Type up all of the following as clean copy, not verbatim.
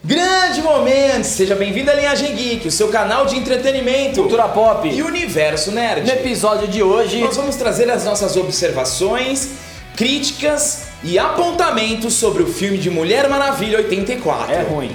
Grande momento! Seja bem-vindo à Linhagem Geek, o seu canal de entretenimento, cultura pop e universo nerd. No episódio de hoje, nós vamos trazer as nossas observações, críticas e apontamentos sobre o filme de Mulher Maravilha 84. É ruim.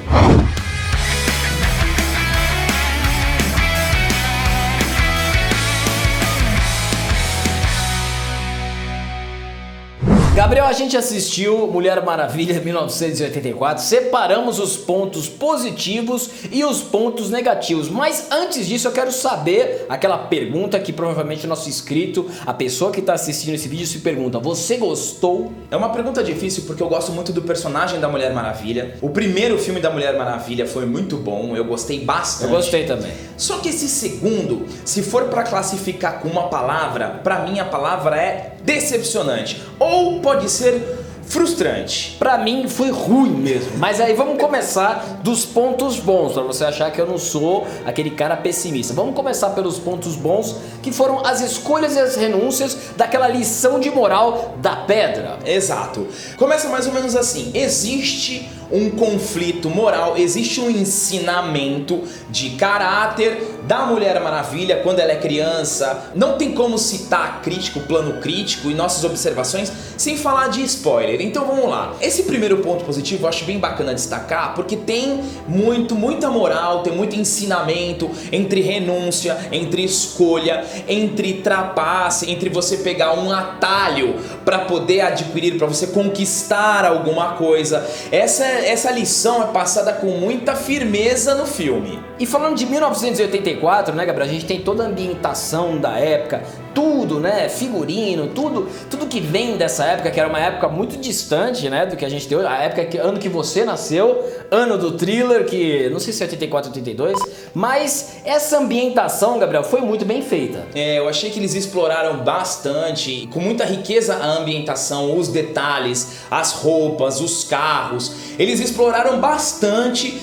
Gabriel, a gente assistiu Mulher Maravilha 1984, separamos os pontos positivos e os pontos negativos, mas antes disso eu quero saber aquela pergunta que provavelmente o nosso inscrito, a pessoa que está assistindo esse vídeo se pergunta: você gostou? É uma pergunta difícil porque eu gosto muito do personagem da Mulher Maravilha. O primeiro filme da Mulher Maravilha foi muito bom, eu gostei bastante. Eu gostei também. Só que esse segundo, se for para classificar com uma palavra, para mim a palavra é decepcionante. Ou pode ser frustrante. Pra mim foi ruim mesmo. Mas aí vamos começar dos pontos bons, pra você achar que eu não sou aquele cara pessimista. Vamos começar pelos pontos bons, que foram as escolhas e as renúncias daquela lição de moral da pedra. Exato. Começa mais ou menos assim: existe um conflito moral, existe um ensinamento de caráter da Mulher Maravilha quando ela é criança. Não tem como citar crítico, plano crítico e nossas observações sem falar de spoiler. Então vamos lá. Esse primeiro ponto positivo eu acho bem bacana destacar, porque tem muita moral, tem muito ensinamento entre renúncia, entre escolha, entre trapace, entre você pegar um atalho para poder adquirir, para você conquistar alguma coisa. Essa lição é passada com muita firmeza no filme. E falando de 1984, né, Gabriel? A gente tem toda a ambientação da época, tudo, né? Figurino, tudo que vem dessa época, que era uma época muito distante, né, do que a gente tem hoje. A época, ano que você nasceu, ano do Thriller, que não sei se é 84 ou 82, mas essa ambientação, Gabriel, foi muito bem feita. Eu achei que eles exploraram bastante, com muita riqueza, a ambientação, os detalhes, as roupas, os carros. Eles exploraram bastante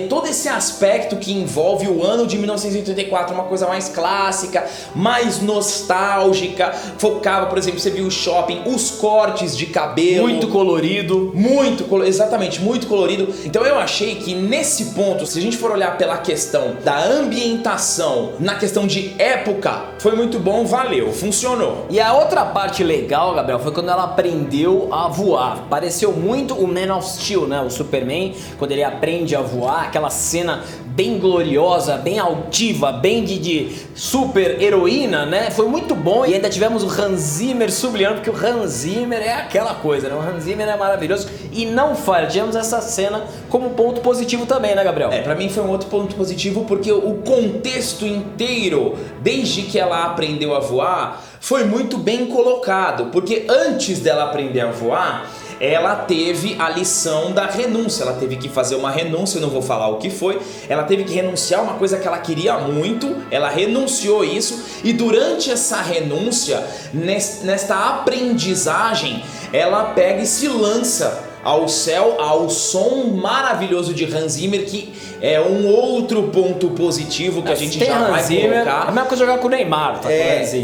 todo esse aspecto que envolve o ano de 1984, uma coisa mais clássica, mais nostálgica. Focava, por exemplo, você viu o shopping, os cortes de cabelo. Muito colorido. Exatamente, muito colorido. Então eu achei que nesse ponto, se a gente for olhar pela questão da ambientação, na questão de época, foi muito bom, valeu, funcionou. E a outra parte legal, Gabriel, foi quando ela aprendeu a voar. Pareceu muito o Man of Steel, né? O Superman, quando ele aprende a voar, aquela cena bem gloriosa, bem altiva, bem de super heroína, né? Foi muito bom. E ainda tivemos o Hans Zimmer sublinhando, porque o Hans Zimmer é aquela coisa, né? O Hans Zimmer é maravilhoso e não falha. Tivemos essa cena como ponto positivo também, né, Gabriel? Pra mim foi um outro ponto positivo, porque o contexto inteiro, desde que ela aprendeu a voar, foi muito bem colocado. Porque antes dela aprender a voar, ela teve a lição da renúncia. Ela teve que fazer uma renúncia, eu não vou falar o que foi. Ela teve que renunciar a uma coisa que ela queria muito. Ela renunciou isso. E durante essa renúncia, nesta aprendizagem, ela pega e se lança ao céu, ao som maravilhoso de Hans Zimmer, que é um outro ponto positivo que a gente já vai colocar. É a mesma coisa jogar com o Neymar, tá?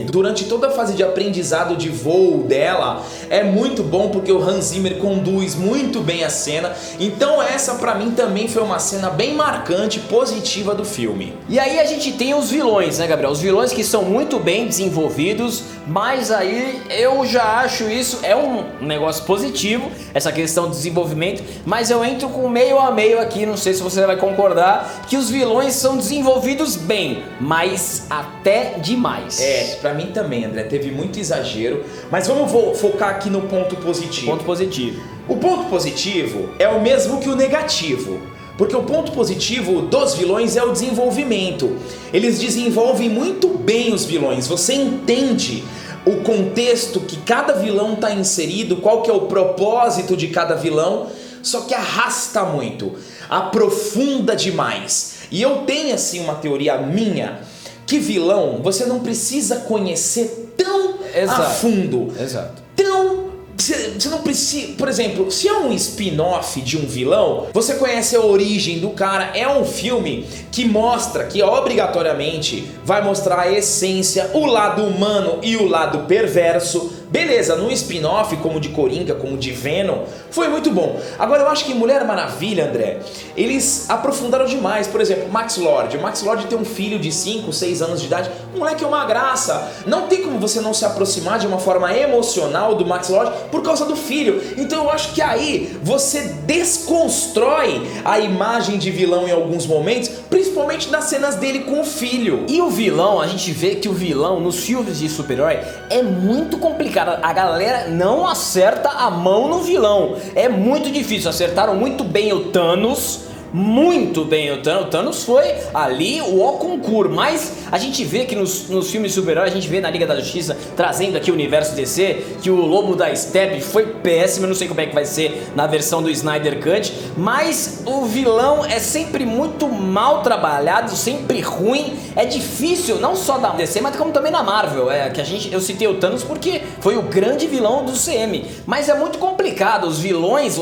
Durante toda a fase de aprendizado de voo dela, é muito bom porque o Hans Zimmer conduz muito bem a cena. Então essa pra mim também foi uma cena bem marcante, positiva do filme. E aí a gente tem os vilões, né, Gabriel? Os vilões que são muito bem desenvolvidos, mas aí eu já acho isso é um negócio positivo, essa questão do desenvolvimento, mas eu entro com meio a meio aqui, não sei se você vai concordar, que os vilões são desenvolvidos bem, mas até demais. Pra mim também, André, teve muito exagero, mas vamos focar aqui no ponto positivo. Ponto positivo. O ponto positivo é o mesmo que o negativo, porque o ponto positivo dos vilões é o desenvolvimento. Eles desenvolvem muito bem os vilões, você entende o contexto que cada vilão está inserido, qual que é o propósito de cada vilão, só que arrasta muito, aprofunda demais. E eu tenho assim uma teoria minha, que vilão você não precisa conhecer tão a fundo. Exato. Você não precisa, por exemplo, se é um spin-off de um vilão, você conhece a origem do cara. É um filme que mostra, que obrigatoriamente vai mostrar a essência, o lado humano e o lado perverso Beleza, num spin-off como de Coringa, como de Venom, foi muito bom. Agora eu acho que Mulher Maravilha, André, eles aprofundaram demais. Por exemplo, Max Lord. O Max Lord tem um filho de 5, 6 anos de idade. O moleque é uma graça. Não tem como você não se aproximar de uma forma emocional do Max Lord por causa do filho. Então eu acho que aí você desconstrói a imagem de vilão em alguns momentos, principalmente nas cenas dele com o filho. E o vilão, a gente vê que o vilão nos filmes de super-herói é muito complicado. A galera não acerta a mão no vilão. É muito difícil. Acertaram muito bem o Thanos. Muito bem, o Thanos foi ali o concurso, mas a gente vê que nos filmes super-heróis, a gente vê na Liga da Justiça, trazendo aqui o universo DC, que o Lobo da Steppe foi péssimo. Eu não sei como é que vai ser na versão do Snyder Cut, mas o vilão é sempre muito mal trabalhado, sempre ruim. É difícil, não só da DC, mas como também na Marvel. Eu citei o Thanos porque foi o grande vilão do CM, mas é muito complicado. Os vilões,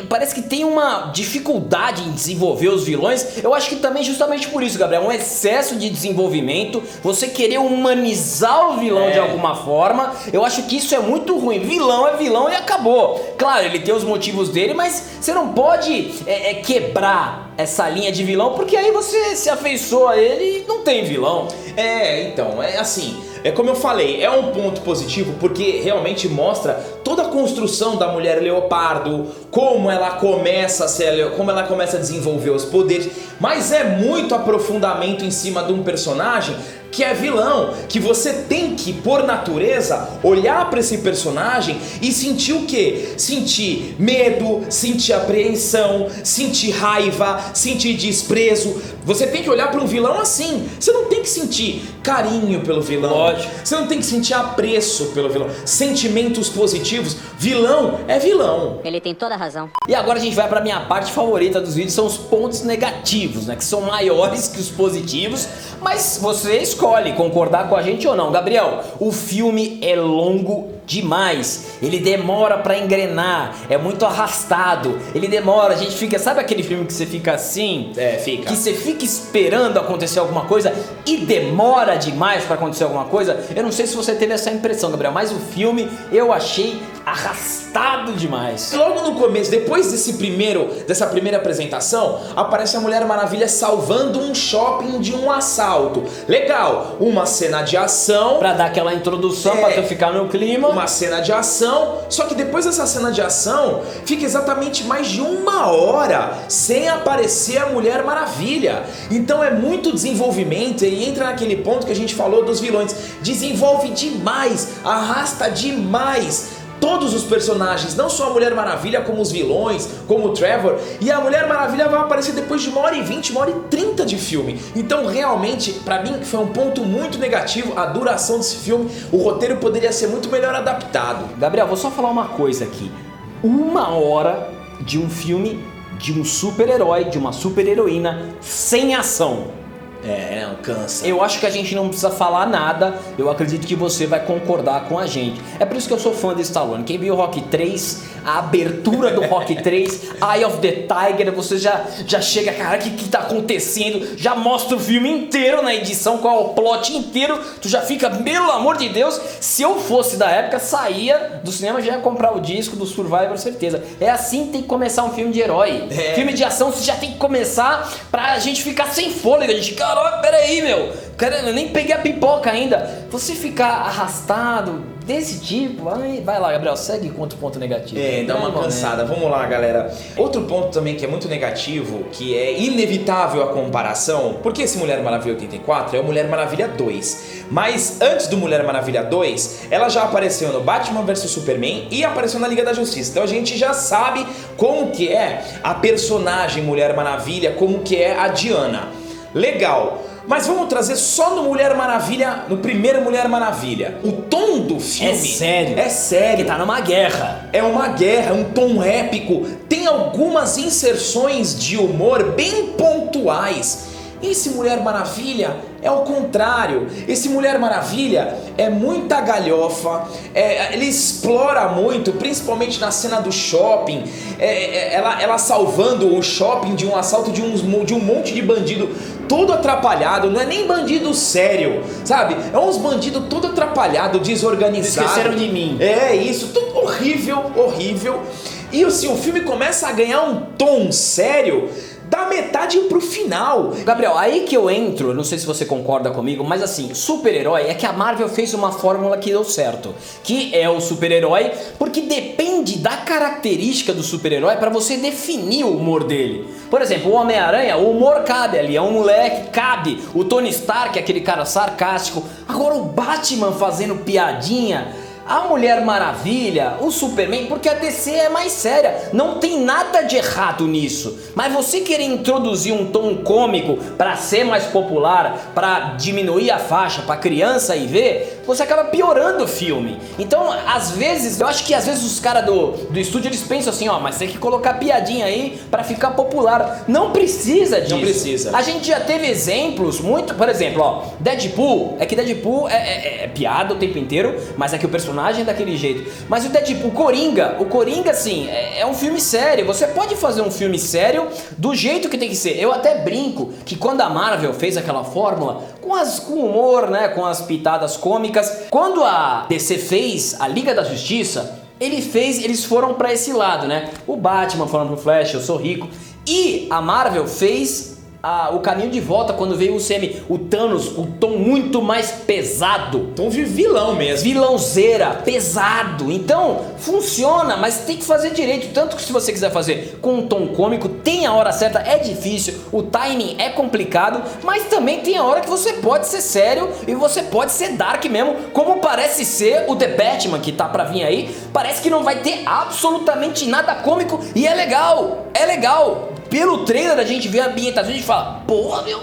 parece que tem uma dificuldade em desenvolver os vilões. Eu acho que também justamente por isso, Gabriel, um excesso de desenvolvimento, você querer humanizar o vilão de alguma forma. Eu acho que isso é muito ruim. Vilão é vilão e acabou. Claro, ele tem os motivos dele, mas você não pode quebrar essa linha de vilão, porque aí você se afeiçoa a ele e não tem vilão. Então, é assim, como eu falei, é um ponto positivo porque realmente mostra toda a construção da mulher leopardo, como ela começa a desenvolver os poderes, mas é muito aprofundamento em cima de um personagem que é vilão, que você tem que, por natureza, olhar para esse personagem e sentir o quê? Sentir medo, sentir apreensão, sentir raiva, sentir desprezo. Você tem que olhar para um vilão assim. Você não tem que sentir carinho pelo vilão. Lógico. Você não tem que sentir apreço pelo vilão. Sentimentos positivos. Vilão é vilão. Ele tem toda a razão. E agora a gente vai para minha parte favorita dos vídeos, são os pontos negativos, né? Que são maiores que os positivos, mas você escolhe concordar com a gente ou não. Gabriel, o filme é longo demais, ele demora pra engrenar, é muito arrastado, ele demora, a gente fica, sabe aquele filme que você fica assim? Fica. Que você fica esperando acontecer alguma coisa e demora demais pra acontecer alguma coisa? Eu não sei se você teve essa impressão, Gabriel, mas o filme eu achei arrastado demais. Logo no começo, depois dessa primeira apresentação, aparece a Mulher Maravilha salvando um shopping de um assalto. Legal, uma cena de ação pra dar aquela introdução, pra tu ficar no clima. Uma cena de ação, só que depois dessa cena de ação fica exatamente mais de 1 hora sem aparecer a Mulher Maravilha. Então é muito desenvolvimento e entra naquele ponto que a gente falou dos vilões. Desenvolve demais, arrasta demais todos os personagens, não só a Mulher Maravilha, como os vilões, como o Trevor. E a Mulher Maravilha vai aparecer depois de 1h20, 1h30 de filme. Então realmente, pra mim, foi um ponto muito negativo a duração desse filme. O roteiro poderia ser muito melhor adaptado. Gabriel, vou só falar uma coisa aqui. 1 hora de um filme de um super-herói, de uma super-heroína sem ação. Não, cansa. Eu acho que a gente não precisa falar nada. Eu acredito que você vai concordar com a gente. É por isso que eu sou fã de Stallone. Quem viu o Rocky 3, a abertura do Rocky 3, Eye of the Tiger, você já chega, cara, o que tá acontecendo? Já mostra o filme inteiro na edição, qual é o plot inteiro. Tu já fica, pelo amor de Deus, se eu fosse da época, saía do cinema, já ia comprar o disco do Survivor, certeza. É assim que tem que começar um filme de herói. Filme de ação, você já tem que começar pra gente ficar sem fôlego. A gente, caralho, peraí, meu. Cara, eu nem peguei a pipoca ainda. Você ficar arrastado desse tipo, vai lá, Gabriel, segue com outro ponto negativo. Dá uma cansada. Vamos lá, galera. Outro ponto também que é muito negativo, que é inevitável a comparação, porque esse Mulher Maravilha 84 é o Mulher Maravilha 2. Mas antes do Mulher Maravilha 2, ela já apareceu no Batman vs Superman e apareceu na Liga da Justiça. Então a gente já sabe como que é a personagem Mulher Maravilha, como que é a Diana. Legal. Mas vamos trazer só no Mulher Maravilha, no primeiro Mulher Maravilha. O tom do filme... É sério. Ele tá numa guerra. É uma guerra, é um tom épico. Tem algumas inserções de humor bem pontuais. Esse Mulher Maravilha é o contrário. Esse Mulher Maravilha é muita galhofa, ele explora muito, principalmente na cena do shopping, ela salvando o shopping de um assalto de um monte de bandido todo atrapalhado, não é nem bandido sério, sabe? É uns bandidos todo atrapalhado, desorganizado. Esqueceram de mim. É isso, tudo horrível, horrível. E assim, o filme começa a ganhar um tom sério da metade pro final. Gabriel, aí que eu entro, não sei se você concorda comigo, mas assim, super-herói é que a Marvel fez uma fórmula que deu certo, que é o super-herói, porque depende da característica do super-herói pra você definir o humor dele. Por exemplo, o Homem-Aranha, o humor cabe ali, é um moleque, cabe. O Tony Stark é aquele cara sarcástico. Agora o Batman fazendo piadinha, a Mulher Maravilha, o Superman, porque a DC é mais séria, não tem nada de errado nisso. Mas você querer introduzir um tom cômico pra ser mais popular, pra diminuir a faixa pra criança ir ver, você acaba piorando o filme. Então, às vezes, eu acho que às vezes os caras do estúdio, eles pensam assim, ó, mas tem que colocar piadinha aí pra ficar popular. Não precisa disso. Não precisa. A gente já teve exemplos muito, por exemplo, ó, Deadpool, que Deadpool é piada o tempo inteiro, mas é que o personagem é daquele jeito. Mas o Deadpool, o Coringa, assim, é um filme sério. Você pode fazer um filme sério do jeito que tem que ser. Eu até brinco que quando a Marvel fez aquela fórmula, com humor, né, com as pitadas cômicas, quando a DC fez a Liga da Justiça, eles foram pra esse lado, né? O Batman falando pro Flash, eu sou rico. E a Marvel fez o caminho de volta quando veio o o Thanos, o tom muito mais pesado. Tom de vilão mesmo. Vilãozeira, pesado. Então, funciona, mas tem que fazer direito. Tanto que se você quiser fazer com um tom cômico, tem a hora certa, é difícil, o timing é complicado, mas também tem a hora que você pode ser sério e você pode ser dark mesmo, como parece ser o The Batman, que tá pra vir aí. Parece que não vai ter absolutamente nada cômico e é legal, é legal. Pelo trailer a gente vê a ambientação e a gente fala, porra, meu,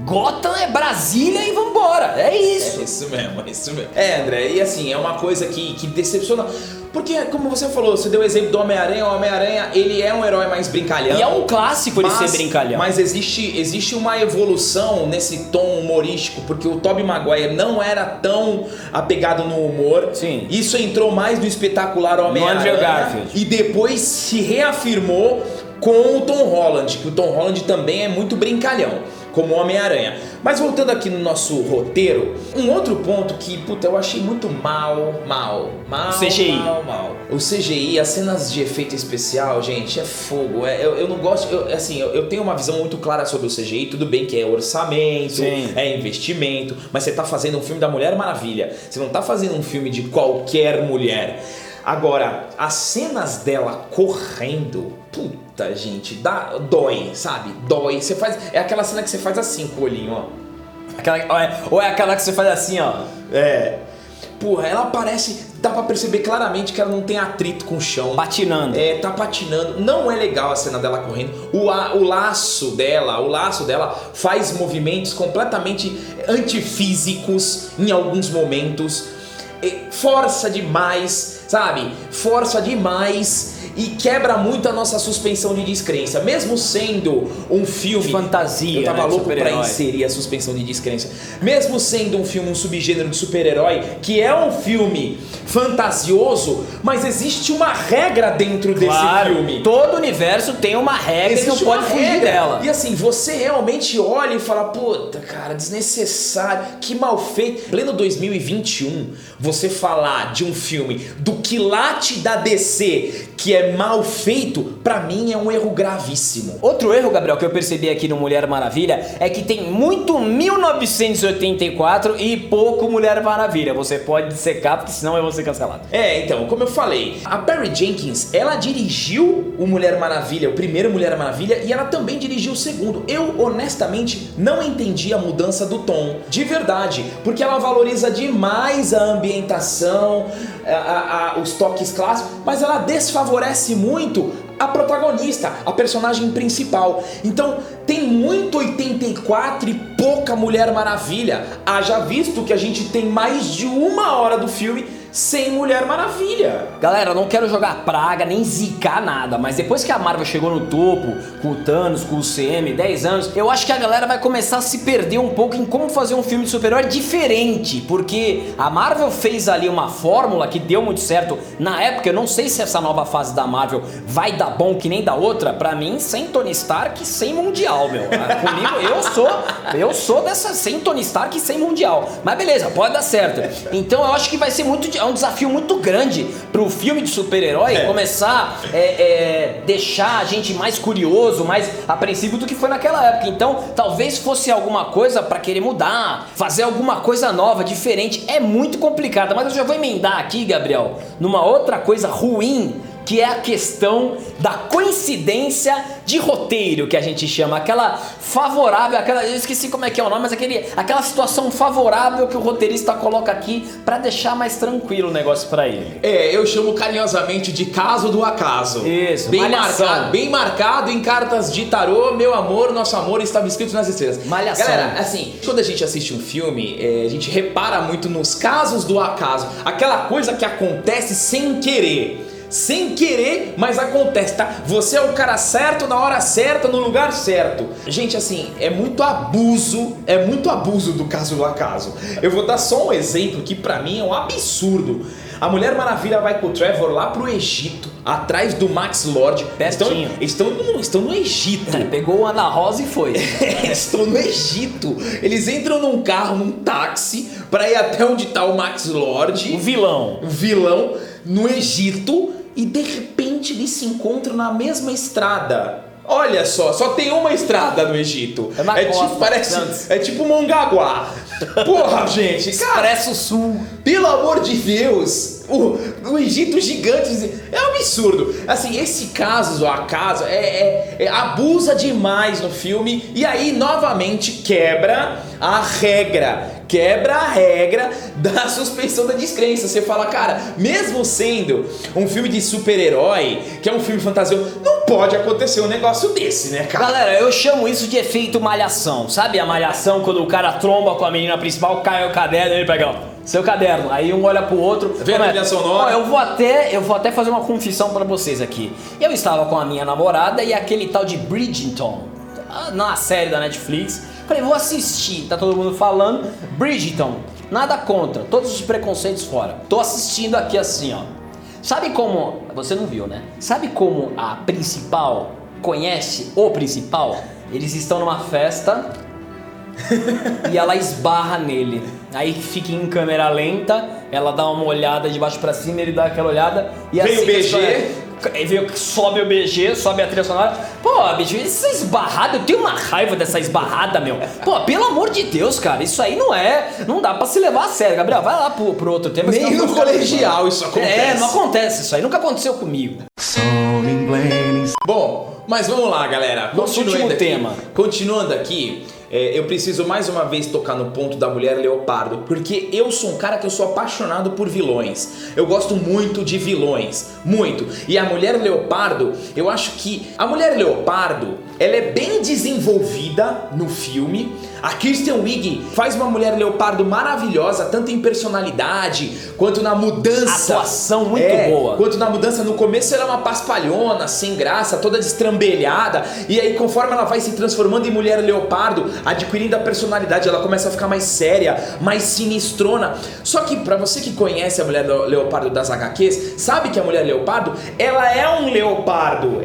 Gotham é Brasília e vambora, é isso. É isso mesmo, é isso mesmo. É, André, e assim, é uma coisa que decepciona, porque como você falou, você deu o exemplo do Homem-Aranha, o Homem-Aranha, ele é um herói mais brincalhão. E é um clássico de ser brincalhão. Mas existe uma evolução nesse tom humorístico, porque o Tobey Maguire não era tão apegado no humor. Sim. Isso entrou mais no espetacular Homem-Aranha. E depois se reafirmou com o Tom Holland, que o Tom Holland também é muito brincalhão, como Homem-Aranha. Mas voltando aqui no nosso roteiro, um outro ponto que, puta, eu achei muito mal. CGI. O CGI, as cenas de efeito especial, gente, é fogo. Eu não gosto, eu tenho uma visão muito clara sobre o CGI, tudo bem que é orçamento, sim, é investimento, mas você tá fazendo um filme da Mulher Maravilha, você não tá fazendo um filme de qualquer mulher. Agora, as cenas dela correndo, puta, gente, dói, sabe? Dói. Você faz, é aquela cena que você faz assim com o olhinho, ó. Ou é aquela que você faz assim, ó. Porra, ela parece, dá pra perceber claramente que ela não tem atrito com o chão. Patinando. Tá patinando. Não é legal a cena dela correndo. O laço dela faz movimentos completamente antifísicos em alguns momentos. Força demais, sabe? Força demais e quebra muito a nossa suspensão de descrença. Mesmo sendo um filme... fantasia, eu tava louco pra super-herói. inserir a suspensão de descrença. Mesmo sendo um filme, um subgênero de super-herói, que é um filme fantasioso, mas existe uma regra dentro desse filme. Todo universo tem uma regra e não pode fugir dela. E assim, você realmente olha e fala, puta, cara, desnecessário, que mal feito. Pleno 2021, você falar de um filme do quilate da DC, que é mal feito, pra mim é um erro gravíssimo. Outro erro, Gabriel, que eu percebi aqui no Mulher Maravilha é que tem muito 1984 e pouco Mulher Maravilha. Você pode secar, porque senão eu vou ser cancelado. Então, como eu falei, a Patty Jenkins, ela dirigiu o Mulher Maravilha, o primeiro Mulher Maravilha, e ela também dirigiu o segundo. Eu, honestamente, não entendi a mudança do tom, de verdade, porque ela valoriza demais a ambientação, os toques clássicos, mas ela desfavorece muito a protagonista, a personagem principal. Então tem muito 84 e pouca Mulher Maravilha. Haja visto que a gente tem mais de 1 hora do filme sem Mulher Maravilha. Galera, eu não quero jogar praga, nem zicar nada, mas depois que a Marvel chegou no topo, com o Thanos, com o CM, 10 anos, eu acho que a galera vai começar a se perder um pouco em como fazer um filme de super-herói diferente, porque a Marvel fez ali uma fórmula que deu muito certo na época. Eu não sei se essa nova fase da Marvel vai dar bom que nem da outra. Pra mim, sem Tony Stark, sem Mundial, meu. Comigo, eu sou dessa, sem Tony Stark e sem Mundial. Mas beleza, pode dar certo. Então eu acho que vai ser é um desafio muito grande pro filme de super-herói começar deixar a gente mais curioso, mais apreensivo do que foi naquela época. Então, talvez fosse alguma coisa pra querer mudar, fazer alguma coisa nova, diferente. É muito complicado, mas eu já vou emendar aqui, Gabriel, numa outra coisa ruim, que é a questão da coincidência de roteiro, que a gente chama, aquela favorável, eu esqueci como é que é o nome, mas aquela situação favorável que o roteirista coloca aqui pra deixar mais tranquilo o negócio pra ele. Eu chamo carinhosamente de caso do acaso. Isso, bem marcado em cartas de tarô, meu amor, nosso amor estava escrito nas estrelas. Malhação. Galera, assim, quando a gente assiste um filme, a gente repara muito nos casos do acaso, aquela coisa que acontece sem querer. Sem querer, mas acontece, tá? Você é o cara certo, na hora certa, no lugar certo. Gente, assim, é muito abuso do caso do acaso. Eu vou dar só um exemplo que pra mim é um absurdo. A Mulher Maravilha vai com o Trevor lá pro Egito, atrás do Max Lord. Estão no Egito. Pegou o Ana Rosa e foi. Estão no Egito. Eles entram num carro, num táxi, pra ir até onde tá o Max Lord. O vilão. No Egito. E de repente eles se encontram na mesma estrada. Olha só tem uma estrada no Egito. É tipo Mongaguá. Porra, gente, cara. Expresso Sul. Pelo amor de Deus. O Egito gigante é um absurdo. Assim, esse caso, o acaso, abusa demais no filme. E aí, novamente, quebra a regra da suspensão da descrença. Você fala, cara, mesmo sendo um filme de super-herói, que é um filme fantasioso, não pode acontecer um negócio desse, né, cara? Galera, eu chamo isso de efeito malhação. Sabe a malhação, quando o cara tromba com a menina principal, cai o caderno e ele pega, ó, seu caderno. Aí um olha pro outro. Vê a trilha sonora. Eu vou até fazer uma confissão pra vocês aqui. Eu estava com a minha namorada e aquele tal de Bridgerton, na série da Netflix. Falei, vou assistir, tá todo mundo falando. Bridgerton, nada contra, todos os preconceitos fora. Tô assistindo aqui assim, ó. Sabe como, você não viu, né? Sabe como a principal conhece o principal? Eles estão numa festa e ela esbarra nele. Aí fica em câmera lenta, ela dá uma olhada de baixo pra cima, ele dá aquela olhada e vem assim, o BG. Sobe o BG, sobe a trilha sonora. Pô, bicho, essa esbarrada, eu tenho uma raiva dessa esbarrada, meu. Pô, pelo amor de Deus, cara, isso aí não dá pra se levar a sério. Gabriel, vai lá pro outro tema. Nem no colegial isso acontece. Não acontece isso aí, nunca aconteceu comigo. Bom, mas vamos lá, galera. Nosso último tema. Continuando aqui, eu preciso mais uma vez tocar no ponto da Mulher Leopardo, porque eu sou um cara que eu sou apaixonado por vilões. Eu gosto muito de vilões, muito. E a Mulher Leopardo, eu acho que a Mulher Leopardo, ela é bem desenvolvida no filme. A Kristen Wiig faz uma Mulher Leopardo maravilhosa, tanto em personalidade, quanto na mudança. Atuação muito boa. Quanto na mudança, no começo ela é uma paspalhona, sem graça, toda destrambelhada. E aí, conforme ela vai se transformando em Mulher Leopardo, adquirindo a personalidade, ela começa a ficar mais séria, mais sinistrona. Só que pra você que conhece a Mulher Leopardo das HQs, sabe que a Mulher Leopardo, ela é um leopardo.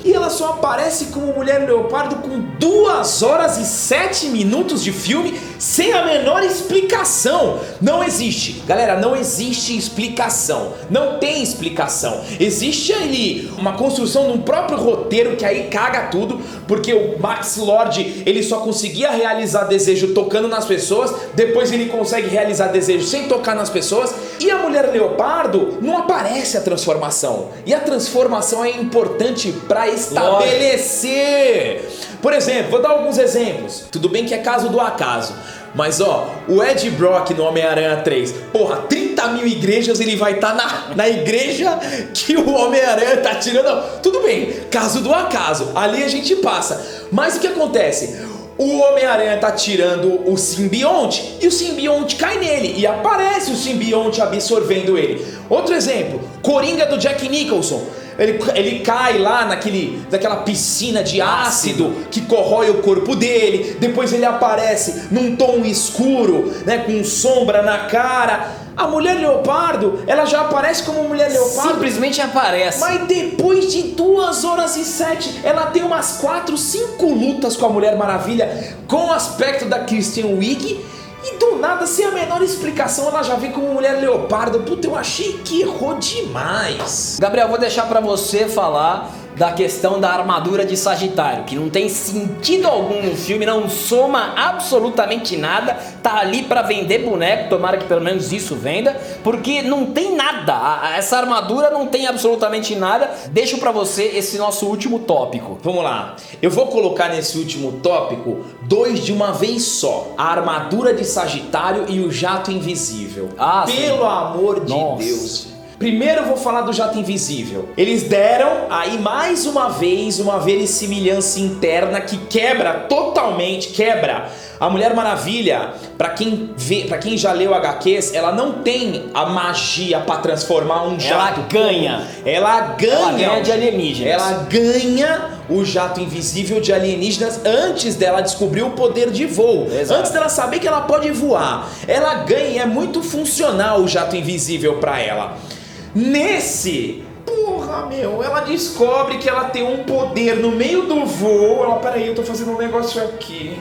E ela só aparece como Mulher Leopardo com 2 horas e 7 minutos de filme, sem a menor explicação. Não existe, galera, não existe explicação. Não tem explicação. Existe ali uma construção de um próprio roteiro que aí caga tudo, porque o Max Lord, ele só conseguia realizar desejo tocando nas pessoas, depois ele consegue realizar desejo sem tocar nas pessoas, e a Mulher Leopardo não aparece a transformação. E a transformação é importante para estabelecer. Por exemplo, vou dar alguns exemplos. Tudo bem que é caso do acaso, mas ó, o Ed Brock no Homem-Aranha 3, porra, 30 mil igrejas, ele vai estar na igreja que o Homem-Aranha tá tirando. Tudo bem, caso do acaso, ali a gente passa. Mas o que acontece? O Homem-Aranha tá tirando o simbionte e o simbionte cai nele e aparece o simbionte absorvendo ele. Outro exemplo, Coringa do Jack Nicholson. Ele cai lá naquela piscina de ácido que corrói o corpo dele. Depois ele aparece num tom escuro, né, com sombra na cara. A Mulher Leopardo, ela já aparece como Mulher Leopardo. Simplesmente aparece. Mas depois de 2h07, ela tem umas 4, 5 lutas com a Mulher Maravilha, com o aspecto da Kristen Wiig. E do nada, sem a menor explicação, ela já vem como Mulher Leopardo. Puta, eu achei que errou demais. Gabriel, vou deixar pra você falar da questão da armadura de Sagitário, que não tem sentido algum no filme, não soma absolutamente nada, tá ali pra vender boneco, tomara que pelo menos isso venda, porque não tem nada, essa armadura não tem absolutamente nada. Deixo pra você esse nosso último tópico. Vamos lá, eu vou colocar nesse último tópico 2 de uma vez só: a armadura de Sagitário e o jato invisível. Pelo amor de Deus. Primeiro eu vou falar do jato invisível. Eles deram aí mais uma vez uma verossimilhança interna que quebra totalmente, a Mulher Maravilha. Pra quem já leu HQs, ela não tem a magia pra transformar um jato. Ela ganha de alienígenas. Ela ganha o jato invisível de alienígenas antes dela descobrir o poder de voo. Exato. Antes dela saber que ela pode voar. Ela ganha e é muito funcional o jato invisível pra ela. Nesse, ela descobre que ela tem um poder no meio do voo. Peraí, eu tô fazendo um negócio aqui.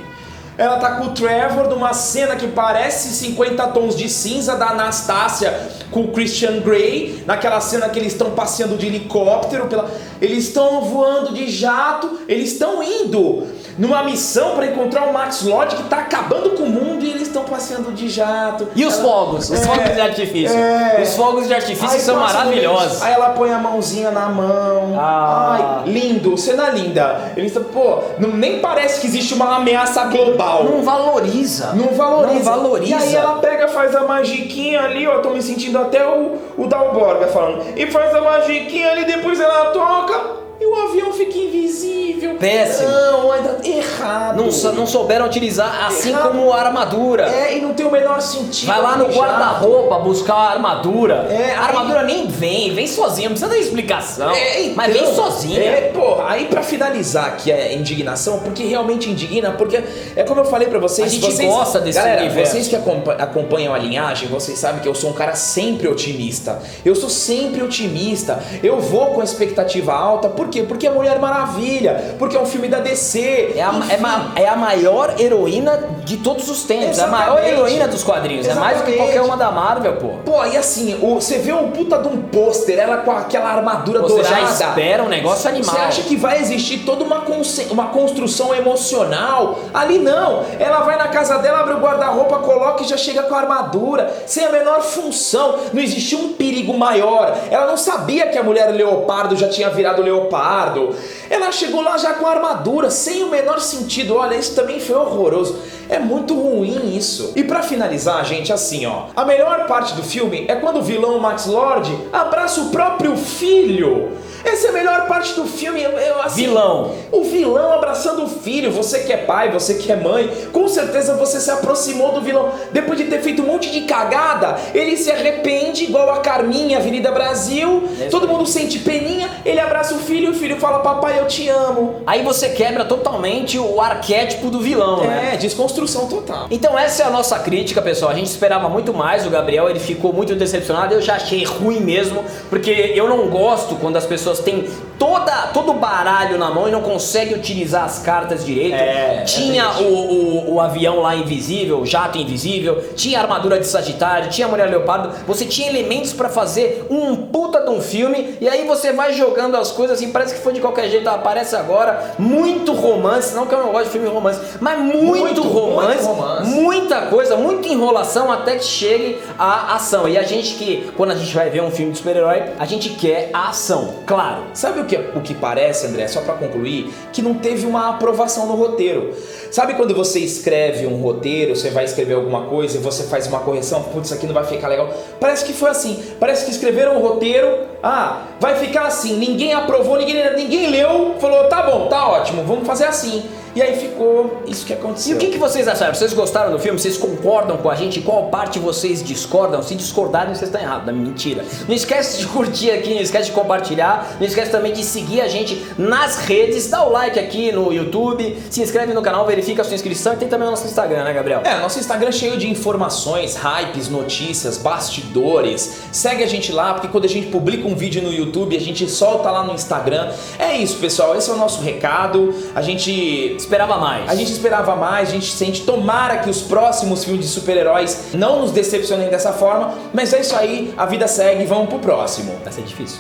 Ela tá com o Trevor numa cena que parece 50 tons de cinza da Anastácia com o Christian Grey, naquela cena que eles estão passeando de helicóptero, eles estão voando de jato, eles estão indo numa missão para encontrar o Max Lord que tá acabando com o mundo e eles estão passeando de jato. E os fogos? Os fogos de artifício. Os fogos de artifício são maravilhosos. Aí ela põe a mãozinha na mão. Ai, lindo, cena linda. Eles estão, nem parece que existe uma ameaça global. Não valoriza. E aí ela pega, faz a magiquinha ali, ó, tô me sentindo até o Dalborga falando. E faz a magiquinha ali, depois ela toca e o avião fica invisível. Péssimo. Não, ainda errado. Não souberam utilizar assim como a armadura. E não tem o menor sentido. Vai lá no guarda-roupa buscar a armadura. A armadura nem vem sozinha, não precisa dar explicação. Mas vem sozinha. Aí pra finalizar aqui a indignação, porque realmente indigna, porque é como eu falei pra vocês. A gente gosta desse universo. Vocês que acompanham a linhagem, vocês sabem que eu sou um cara sempre otimista. Eu sou sempre otimista. Eu vou com a expectativa alta. Por quê? Porque é Mulher Maravilha, porque é um filme da DC. É a maior heroína de todos os tempos. Exatamente. É a maior heroína dos quadrinhos. Exatamente. É mais do que qualquer uma da Marvel, pô. E assim, você vê um puta de um pôster, ela com aquela armadura dourada. Você já espera um negócio animal. Você acha que vai existir toda uma construção emocional? Ali não. Ela vai na casa dela, abre o guarda-roupa, coloca e já chega com a armadura, sem a menor função. Não existia um perigo maior. Ela não sabia que a Mulher Leopardo já tinha virado Leopardo. Ela chegou lá já com a armadura, sem o menor sentido. Olha, isso também foi horroroso. É muito ruim isso. E pra finalizar, gente, assim, ó, a melhor parte do filme é quando o vilão Max Lord abraça o próprio filho. Essa é a melhor parte do filme. O vilão abraçando o filho. Você que é pai, você que é mãe, com certeza você se aproximou do vilão. Depois de ter feito um monte de cagada, ele se arrepende, igual a Carminha, Avenida Brasil. Todo mundo sente peninha, ele abraça o filho e o filho fala: papai, eu te amo. Aí você quebra totalmente o arquétipo do vilão, né? Desconstrução total. Então essa é a nossa crítica, pessoal. A gente esperava muito mais. O Gabriel, ele ficou muito decepcionado. Eu já achei ruim mesmo, porque eu não gosto quando as pessoas têm todo o baralho na mão e não conseguem utilizar as cartas direito. Tinha o avião lá invisível, o jato invisível, tinha a armadura de Sagitário, tinha a Mulher Leopardo. Você tinha elementos pra fazer um puta de um filme, e aí você vai jogando as coisas assim, parece que foi de qualquer jeito. Aparece agora muito romance, não que eu não gosto de filme romance, mas muito romance, muita coisa, muita enrolação até que chegue a ação. E a gente quando a gente vai ver um filme de super-herói, a gente quer a ação, claro. Sabe o que parece, André, só pra concluir, que não teve uma aprovação no roteiro. Sabe quando você escreve um roteiro, você vai escrever alguma coisa e você faz uma correção, putz, isso aqui não vai ficar legal. Parece que foi assim, parece que escreveram um roteiro, vai ficar assim, ninguém aprovou, ninguém leu, falou, tá bom, tá ótimo, vamos fazer assim. E aí ficou isso que E aconteceu. o que vocês acharam? Vocês gostaram do filme? Vocês concordam com a gente? Qual parte vocês discordam? Se discordarem, vocês estão errados. Mentira. Não esquece de curtir aqui, não esquece de compartilhar, não esquece também de seguir a gente nas redes, dá o like aqui no YouTube, se inscreve no canal, verifica a sua inscrição e tem também o nosso Instagram, né, Gabriel? Nosso Instagram é cheio de informações, hypes, notícias, bastidores. Segue a gente lá, porque quando a gente publica um vídeo no YouTube, a gente solta lá no Instagram. É isso, pessoal, esse é o nosso recado. A gente esperava mais. A gente esperava mais, a gente sente, tomara que os próximos filmes de super-heróis não nos decepcionem dessa forma, mas é isso aí, a vida segue, vamos pro próximo. Vai ser difícil.